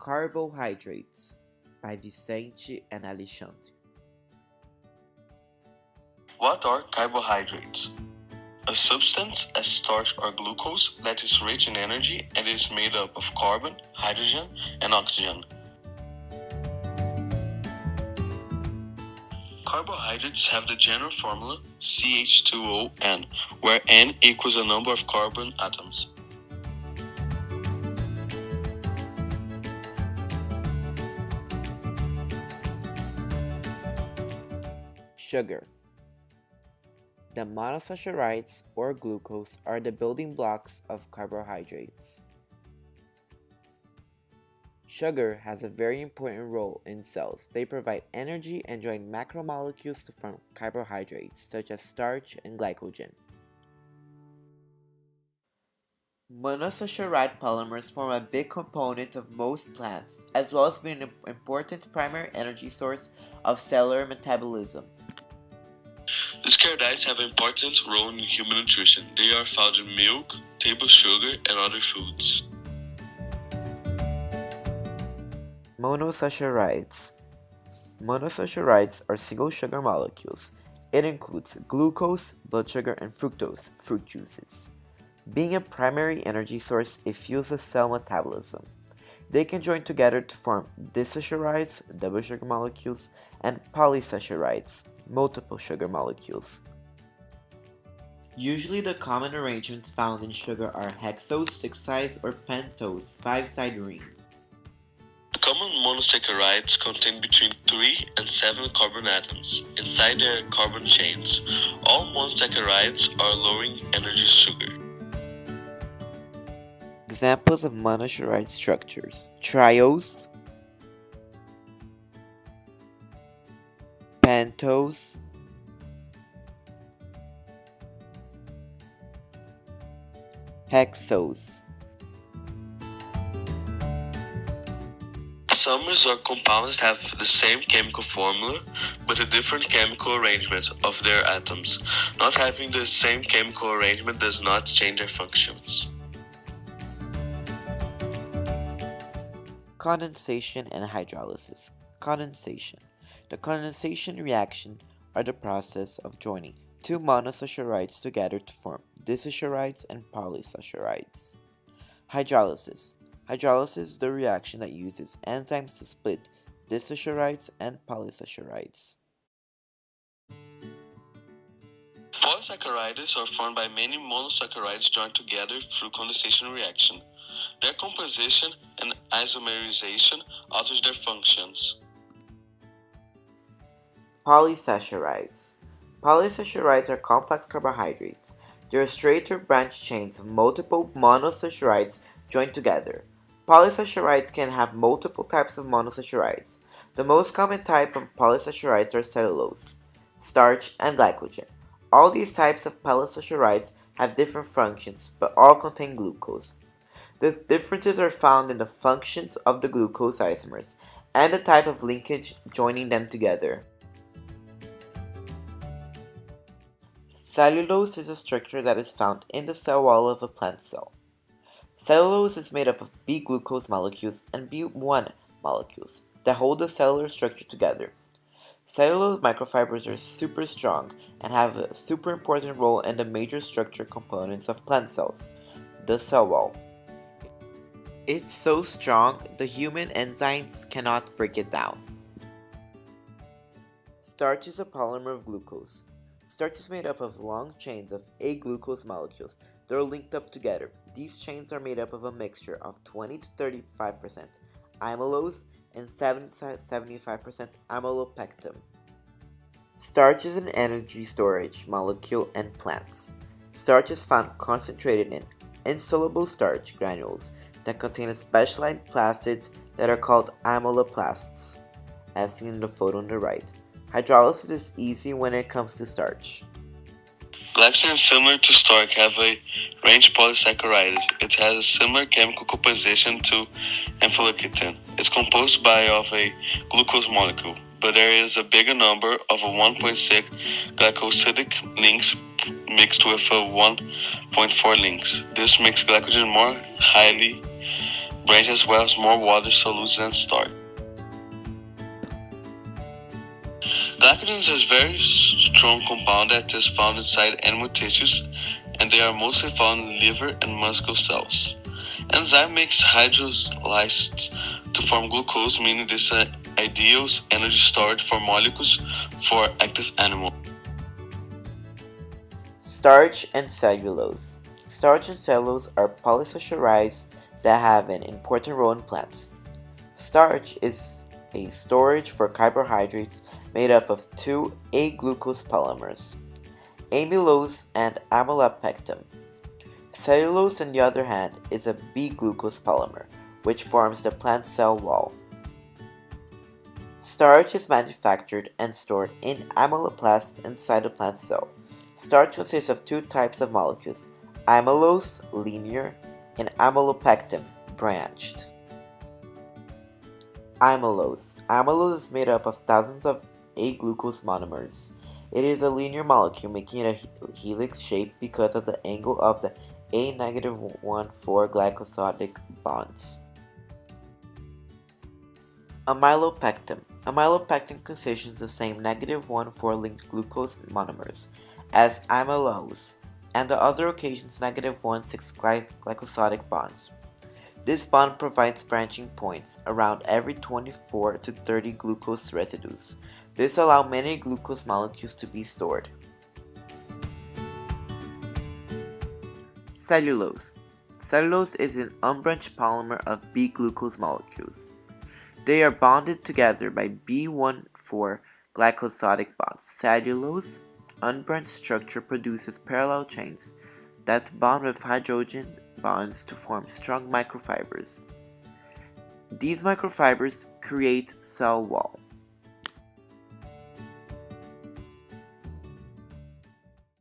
Carbohydrates by Vicente and Alexandre. What are carbohydrates? A substance as starch or glucose that is rich in energy and is made up of carbon, hydrogen, and oxygen. Carbohydrates have the general formula CH2ON, where N equals the number of carbon atoms. Sugar. The monosaccharides or glucose are the building blocks of carbohydrates. Sugar has a very important role in cells. They provide energy and join macromolecules to form carbohydrates, such as starch and glycogen. Monosaccharide polymers form a big component of most plants, as well as being an important primary energy source of cellular metabolism. These carbohydrates have an important role in human nutrition. They are found in milk, table sugar, and other foods. Monosaccharides. Monosaccharides are single sugar molecules. It includes glucose, blood sugar, and fructose, fruit juices. Being a primary energy source, it fuels the cell metabolism. They can join together to form disaccharides, double sugar molecules, and polysaccharides, multiple sugar molecules. Usually the common arrangements found in sugar are hexose 6' or pentose 5' rings. Common monosaccharides contain between 3 and 7 carbon atoms inside their carbon chains. All monosaccharides are lowering energy sugar. Examples of monosaccharide structures: triose, pentose, hexose. Isomers or compounds have the same chemical formula, but a different chemical arrangement of their atoms. Not having the same chemical arrangement does not change their functions. Condensation and hydrolysis. Condensation. The condensation reaction are the process of joining two monosaccharides together to form disaccharides and polysaccharides. Hydrolysis. Hydrolysis is the reaction that uses enzymes to split disaccharides and polysaccharides. Polysaccharides are formed by many monosaccharides joined together through condensation reaction. Their composition and isomerization alters their functions. Polysaccharides. Polysaccharides are complex carbohydrates. They are straight or branched chains of multiple monosaccharides joined together. Polysaccharides can have multiple types of monosaccharides. The most common type of polysaccharides are cellulose, starch, and glycogen. All these types of polysaccharides have different functions, but all contain glucose. The differences are found in the functions of the glucose isomers and the type of linkage joining them together. Cellulose is a structure that is found in the cell wall of a plant cell. Cellulose is made up of B-glucose molecules and B1 molecules that hold the cellular structure together. Cellulose microfibers are super strong and have a super important role in the major structure components of plant cells, the cell wall. It's so strong, the human enzymes cannot break it down. Starch is a polymer of glucose. Starch is made up of long chains of A-glucose molecules that are linked up together. These chains are made up of a mixture of 20 to 35% amylose and 70 to 75% amylopectin. Starch is an energy storage molecule in plants. Starch is found concentrated in insoluble starch granules that contain specialized plastids that are called amyloplasts, as seen in the photo on the right. Hydrolysis is easy when it comes to starch. Glycogen is similar to starch, have a range polysaccharides. It has a similar chemical composition to amylopectin. It's composed of a glucose molecule, but there is a bigger number of 1.6 glycosidic links mixed with 1.4 links. This makes glycogen more highly branch as well as more water soluble than starch. Glycogen is a very strong compound that is found inside animal tissues, and they are mostly found in liver and muscle cells. Enzyme makes hydrolyzed to form glucose, meaning this is ideal energy storage for molecules for active animals. Starch and cellulose. Starch and cellulose are polysaccharides that have an important role in plants. Starch is a storage for carbohydrates made up of two A-glucose polymers, amylose and amylopectin. Cellulose, on the other hand, is a B-glucose polymer, which forms the plant cell wall. Starch is manufactured and stored in amyloplast inside the plant cell. Starch consists of two types of molecules, amylose, linear, and amylopectin, branched. Amylose. Amylose is made up of thousands of A-glucose monomers. It is a linear molecule, making it a helix shape because of the angle of the A-1,4 glycosidic bonds. Amylopectin. Amylopectin consists the same -1,4 linked glucose monomers as amylose, and the other occasions -1,6 glycosidic bonds. This bond provides branching points around every 24 to 30 glucose residues. This allows many glucose molecules to be stored. Cellulose. Cellulose is an unbranched polymer of B-glucose molecules. They are bonded together by B14 glycosidic bonds. Cellulose unbranched structure produces parallel chains that bond with hydrogen bonds to form strong microfibers. These microfibers create cell wall.